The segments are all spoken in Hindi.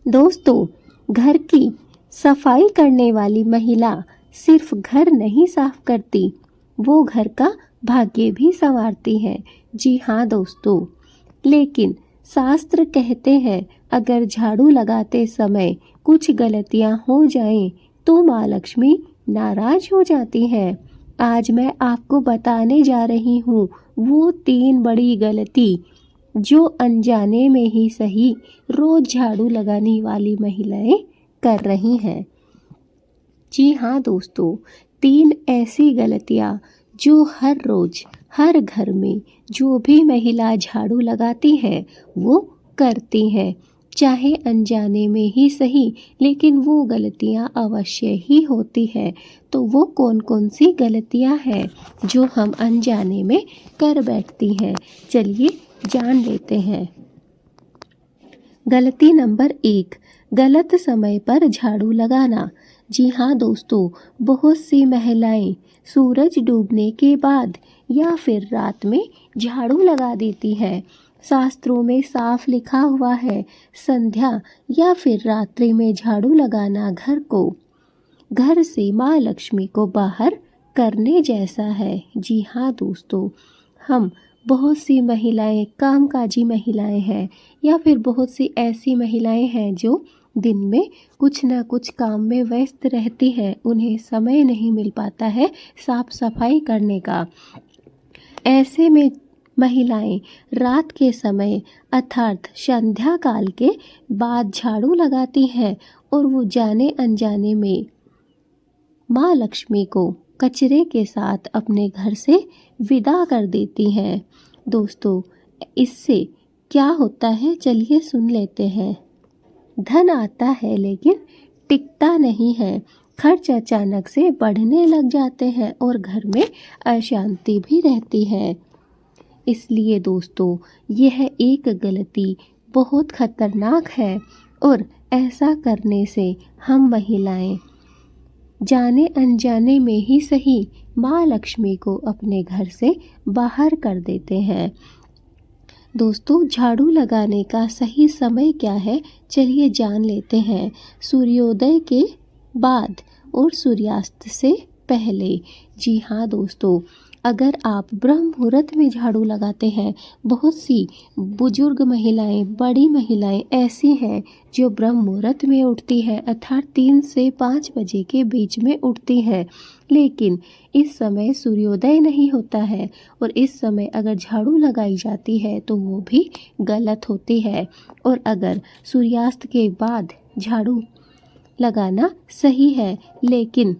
दोस्तों, घर की सफाई करने वाली महिला सिर्फ घर नहीं साफ करती, वो घर का भाग्य भी संवारती है। जी हाँ दोस्तों, लेकिन शास्त्र कहते हैं अगर झाड़ू लगाते समय कुछ गलतियां हो जाएं तो माँ लक्ष्मी नाराज हो जाती हैं। आज मैं आपको बताने जा रही हूँ वो 3 बड़ी गलती जो अनजाने में ही सही रोज झाड़ू लगाने वाली महिलाएं कर रही हैं। जी हाँ दोस्तों, 3 ऐसी गलतियाँ जो हर रोज हर घर में जो भी महिला झाड़ू लगाती है वो करती है, चाहे अनजाने में ही सही, लेकिन वो गलतियाँ अवश्य ही होती है। तो वो कौन कौन सी गलतियाँ हैं जो हम अनजाने में कर बैठती हैं, चलिए जान लेते हैं। गलती नंबर 1, गलत समय पर झाड़ू लगाना। जी हाँ दोस्तों, बहुत सी महिलाएं सूरज डूबने के बाद या फिर रात में झाड़ू लगा देती हैं। शास्त्रों में साफ लिखा हुआ है संध्या या फिर रात्रि में झाड़ू लगाना घर से माँ लक्ष्मी को बाहर करने जैसा है। जी हाँ दोस्तों, हम बहुत सी महिलाएं कामकाजी महिलाएं हैं या फिर बहुत सी ऐसी महिलाएं हैं जो दिन में कुछ ना कुछ काम में व्यस्त रहती हैं, उन्हें समय नहीं मिल पाता है साफ सफाई करने का। ऐसे में महिलाएं रात के समय अर्थात संध्या काल के बाद झाड़ू लगाती हैं और वो जाने अनजाने में माँ लक्ष्मी को कचरे के साथ अपने घर से विदा कर देती हैं। दोस्तों, इससे क्या होता है चलिए सुन लेते हैं। धन आता है लेकिन टिकता नहीं है, खर्च अचानक से बढ़ने लग जाते हैं और घर में अशांति भी रहती है। इसलिए दोस्तों, यह एक गलती बहुत खतरनाक है और ऐसा करने से हम महिलाएं जाने अनजाने में ही सही माँ लक्ष्मी को अपने घर से बाहर कर देते हैं। दोस्तों, झाड़ू लगाने का सही समय क्या है चलिए जान लेते हैं। सूर्योदय के बाद और सूर्यास्त से पहले। जी हाँ दोस्तों, अगर आप ब्रह्म मुहूर्त में झाड़ू लगाते हैं, बहुत सी बुजुर्ग महिलाएं बड़ी महिलाएं ऐसी हैं जो ब्रह्म मुहूर्त में उठती हैं अर्थात 3 से 5 बजे के बीच में उठती हैं, लेकिन इस समय सूर्योदय नहीं होता है और इस समय अगर झाड़ू लगाई जाती है तो वो भी गलत होती है। और अगर सूर्यास्त के बाद झाड़ू लगाना सही है, लेकिन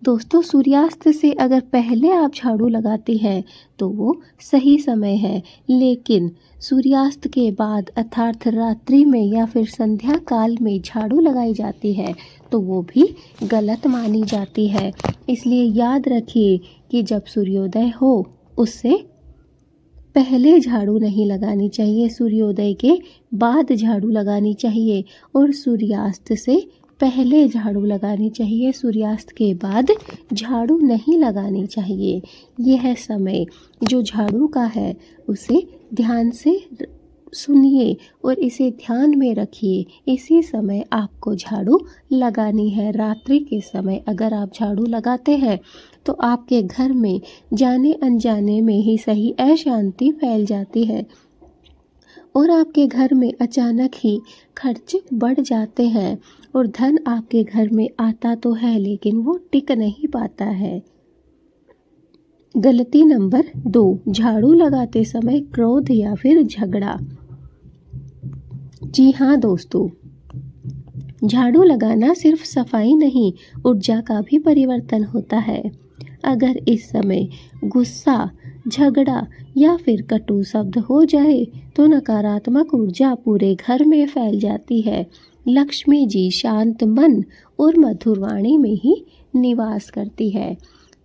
दोस्तों सूर्यास्त से अगर पहले आप झाड़ू लगाती हैं तो वो सही समय है, लेकिन सूर्यास्त के बाद अर्थात रात्रि में या फिर संध्या काल में झाड़ू लगाई जाती है तो वो भी गलत मानी जाती है। इसलिए याद रखिए कि जब सूर्योदय हो उससे पहले झाड़ू नहीं लगानी चाहिए, सूर्योदय के बाद झाड़ू लगानी चाहिए और सूर्यास्त से पहले झाड़ू लगानी चाहिए, सूर्यास्त के बाद झाड़ू नहीं लगानी चाहिए। यह समय जो झाड़ू का है उसे ध्यान से सुनिए और इसे ध्यान में रखिए। इसी समय आपको झाड़ू लगानी है। रात्रि के समय अगर आप झाड़ू लगाते हैं तो आपके घर में जाने अनजाने में ही सही अशांति फैल जाती है और आपके घर में अचानक ही खर्च बढ़ जाते हैं और धन आपके घर में आता तो है लेकिन वो टिक नहीं पाता है। गलती नंबर 2, झाड़ू लगाते समय क्रोध या फिर झगड़ा। जी हाँ दोस्तों, झाड़ू लगाना सिर्फ सफाई नहीं, ऊर्जा का भी परिवर्तन होता है। अगर इस समय गुस्सा, झगड़ा या फिर कटु शब्द हो जाए तो नकारात्मक ऊर्जा पूरे घर में फैल जाती है। लक्ष्मी जी शांत मन और मधुर वाणी में ही निवास करती है।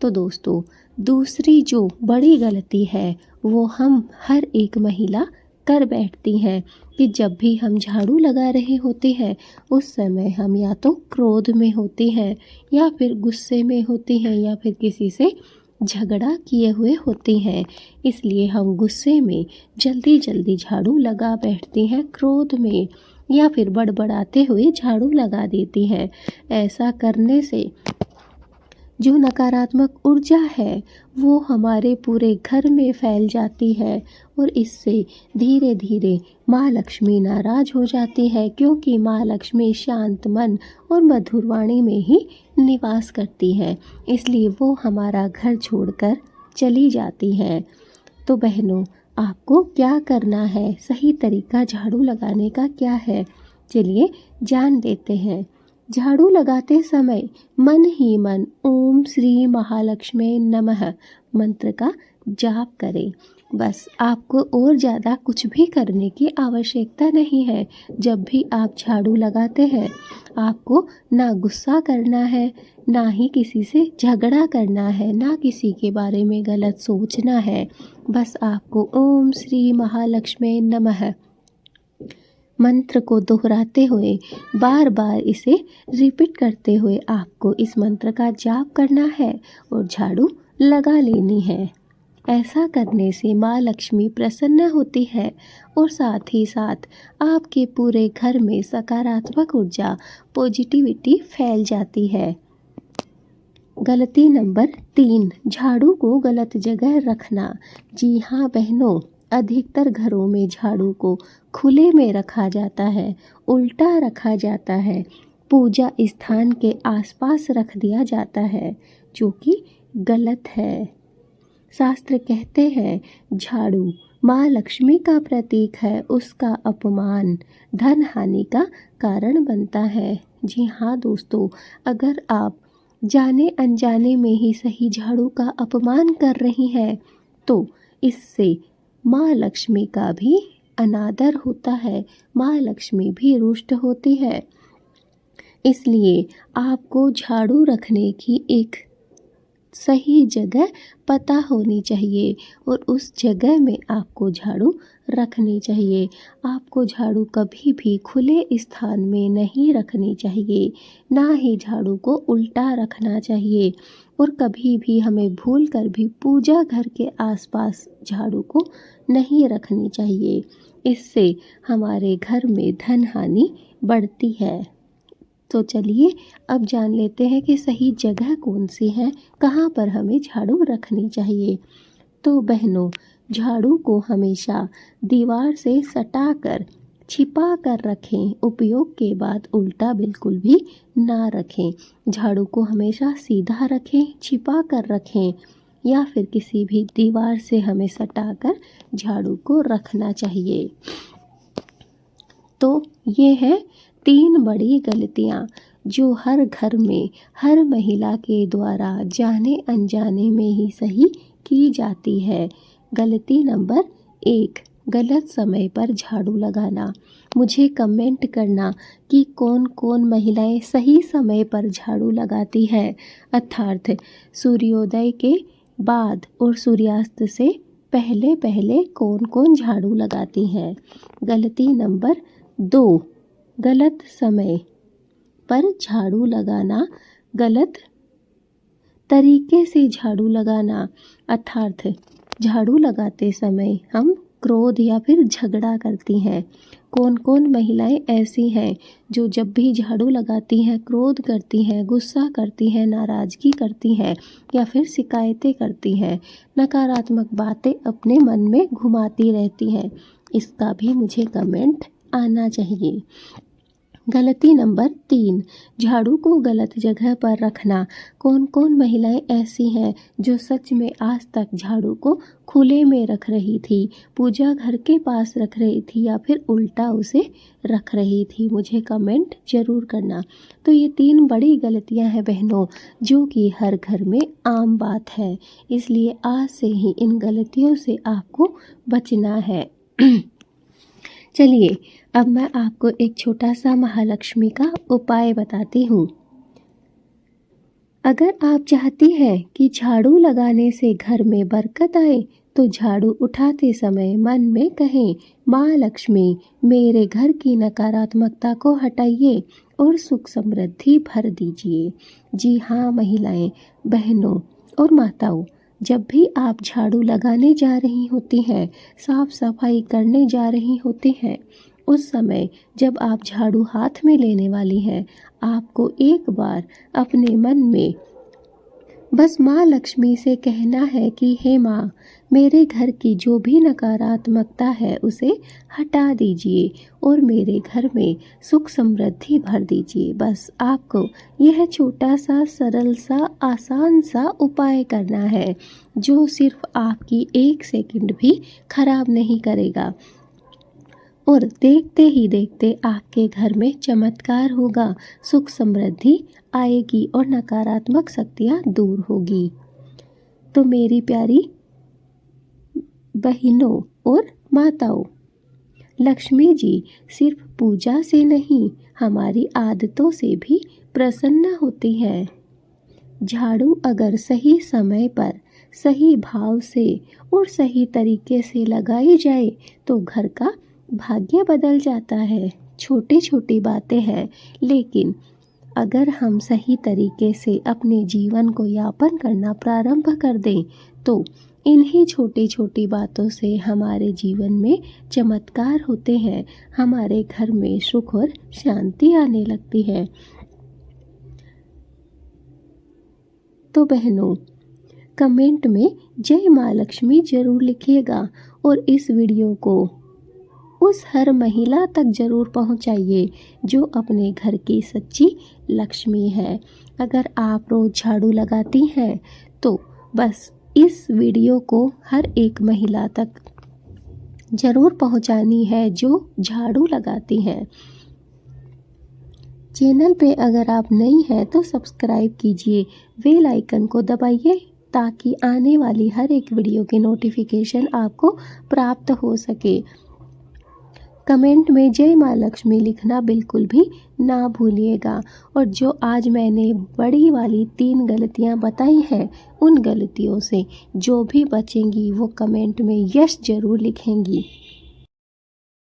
तो दोस्तों, दूसरी जो बड़ी गलती है वो हम हर एक महिला कर बैठती हैं कि जब भी हम झाड़ू लगा रहे होते हैं उस समय हम या तो क्रोध में होती हैं या फिर गुस्से में होती हैं या फिर किसी से झगड़ा किए हुए होती हैं। इसलिए हम गुस्से में जल्दी जल्दी झाड़ू लगा बैठती हैं, क्रोध में या फिर बड़बड़ाते हुए झाड़ू लगा देती हैं। ऐसा करने से जो नकारात्मक ऊर्जा है वो हमारे पूरे घर में फैल जाती है और इससे धीरे धीरे माँ लक्ष्मी नाराज हो जाती है, क्योंकि माँ लक्ष्मी शांत मन और मधुर वाणी में ही निवास करती है, इसलिए वो हमारा घर छोड़कर चली जाती है। तो बहनों, आपको क्या करना है, सही तरीका झाड़ू लगाने का क्या है, चलिए जान लेते हैं। झाड़ू लगाते समय मन ही मन ओम श्री महालक्ष्मी नमः मंत्र का जाप करें। बस आपको और ज़्यादा कुछ भी करने की आवश्यकता नहीं है। जब भी आप झाड़ू लगाते हैं आपको ना गुस्सा करना है, ना ही किसी से झगड़ा करना है, ना किसी के बारे में गलत सोचना है। बस आपको ओम श्री महालक्ष्मी नमः मंत्र को दोहराते हुए बार बार इसे रिपीट करते हुए आपको इस मंत्र का जाप करना है और झाड़ू लगा लेनी है। ऐसा करने से माँ लक्ष्मी प्रसन्न होती है और साथ ही साथ आपके पूरे घर में सकारात्मक ऊर्जा, पॉजिटिविटी फैल जाती है। गलती नंबर 3, झाड़ू को गलत जगह रखना। जी हाँ बहनों, अधिकतर घरों में झाड़ू को खुले में रखा जाता है, उल्टा रखा जाता है, पूजा स्थान के आसपास रख दिया जाता है, जो कि गलत है। शास्त्र कहते हैं झाड़ू माँ लक्ष्मी का प्रतीक है, उसका अपमान धन हानि का कारण बनता है। जी हाँ दोस्तों, अगर आप जाने अनजाने में ही सही झाड़ू का अपमान कर रही हैं तो इससे माँ लक्ष्मी का भी अनादर होता है, माँ लक्ष्मी भी रुष्ट होती है। इसलिए आपको झाड़ू रखने की एक सही जगह पता होनी चाहिए और उस जगह में आपको झाड़ू रखनी चाहिए। आपको झाड़ू कभी भी खुले स्थान में नहीं रखनी चाहिए, ना ही झाड़ू को उल्टा रखना चाहिए और कभी भी हमें भूल कर भी पूजा घर के आसपास झाड़ू को नहीं रखनी चाहिए। इससे हमारे घर में धन हानि बढ़ती है। तो चलिए अब जान लेते हैं कि सही जगह कौन सी है, कहाँ पर हमें झाड़ू रखनी चाहिए। तो बहनों, झाड़ू को हमेशा दीवार से सटा कर छिपा कर रखें। उपयोग के बाद उल्टा बिल्कुल भी ना रखें। झाड़ू को हमेशा सीधा रखें, छिपा कर रखें या फिर किसी भी दीवार से हमें सटा कर झाड़ू को रखना चाहिए। तो ये है 3 बड़ी गलतियाँ जो हर घर में हर महिला के द्वारा जाने अनजाने में ही सही की जाती है। गलती नंबर 1, गलत समय पर झाड़ू लगाना। मुझे कमेंट करना कि कौन कौन महिलाएं सही समय पर झाड़ू लगाती है, अर्थात सूर्योदय के बाद और सूर्यास्त से पहले पहले कौन कौन झाड़ू लगाती हैं। गलती नंबर 2, गलत समय पर झाड़ू लगाना, गलत तरीके से झाड़ू लगाना, अर्थात झाड़ू लगाते समय हम क्रोध या फिर झगड़ा करती हैं। कौन कौन महिलाएं ऐसी हैं जो जब भी झाड़ू लगाती हैं क्रोध करती हैं, गुस्सा करती हैं, नाराज़गी करती हैं या फिर शिकायतें करती हैं, नकारात्मक बातें अपने मन में घुमाती रहती हैं, इसका भी मुझे कमेंट आना चाहिए। गलती नंबर 3, झाड़ू को गलत जगह पर रखना। कौन कौन महिलाएं ऐसी हैं जो सच में आज तक झाड़ू को खुले में रख रही थी, पूजा घर के पास रख रही थी या फिर उल्टा उसे रख रही थी, मुझे कमेंट ज़रूर करना। तो ये 3 बड़ी गलतियां हैं बहनों, जो कि हर घर में आम बात है, इसलिए आज से ही इन गलतियों से आपको बचना है। चलिए अब मैं आपको एक छोटा सा महालक्ष्मी का उपाय बताती हूँ। अगर आप चाहती हैं कि झाड़ू लगाने से घर में बरकत आए तो झाड़ू उठाते समय मन में कहें, माँ लक्ष्मी मेरे घर की नकारात्मकता को हटाइए और सुख समृद्धि भर दीजिए। जी हाँ महिलाएं, बहनों और माताओं, जब भी आप झाड़ू लगाने जा रही होती हैं, साफ सफाई करने जा रही होती हैं, उस समय जब आप झाड़ू हाथ में लेने वाली हैं, आपको एक बार अपने मन में बस माँ लक्ष्मी से कहना है कि हे माँ, मेरे घर की जो भी नकारात्मकता है उसे हटा दीजिए और मेरे घर में सुख समृद्धि भर दीजिए। बस आपको यह छोटा सा सरल सा आसान सा उपाय करना है जो सिर्फ आपकी 1 सेकंड भी खराब नहीं करेगा और देखते ही देखते आपके घर में चमत्कार होगा, सुख समृद्धि आएगी और नकारात्मक शक्तियाँ दूर होगी। तो मेरी प्यारी बहनों और माताओं, लक्ष्मी जी सिर्फ पूजा से नहीं, हमारी आदतों से भी प्रसन्न होती हैं। झाड़ू अगर सही समय पर, सही भाव से और सही तरीके से लगाई जाए तो घर का भाग्य बदल जाता है। छोटी छोटी बातें हैं, लेकिन अगर हम सही तरीके से अपने जीवन को यापन करना प्रारंभ कर दें तो इन्हीं छोटी छोटी बातों से हमारे जीवन में चमत्कार होते हैं, हमारे घर में सुख और शांति आने लगती है। तो बहनों, कमेंट में जय माँ लक्ष्मी जरूर लिखिएगा और इस वीडियो को उस हर महिला तक जरूर पहुंचाइए जो अपने घर की सच्ची लक्ष्मी है। अगर आप रोज झाड़ू लगाती हैं तो बस इस वीडियो को हर एक महिला तक जरूर पहुंचानी है जो झाड़ू लगाती हैं। चैनल पे अगर आप नई हैं तो सब्सक्राइब कीजिए, बेल आइकन को दबाइए ताकि आने वाली हर एक वीडियो की नोटिफिकेशन आपको प्राप्त हो सके। कमेंट में जय माँ लक्ष्मी लिखना बिल्कुल भी ना भूलिएगा और जो आज मैंने बड़ी वाली 3 गलतियाँ बताई हैं, उन गलतियों से जो भी बचेंगी वो कमेंट में यस जरूर लिखेंगी।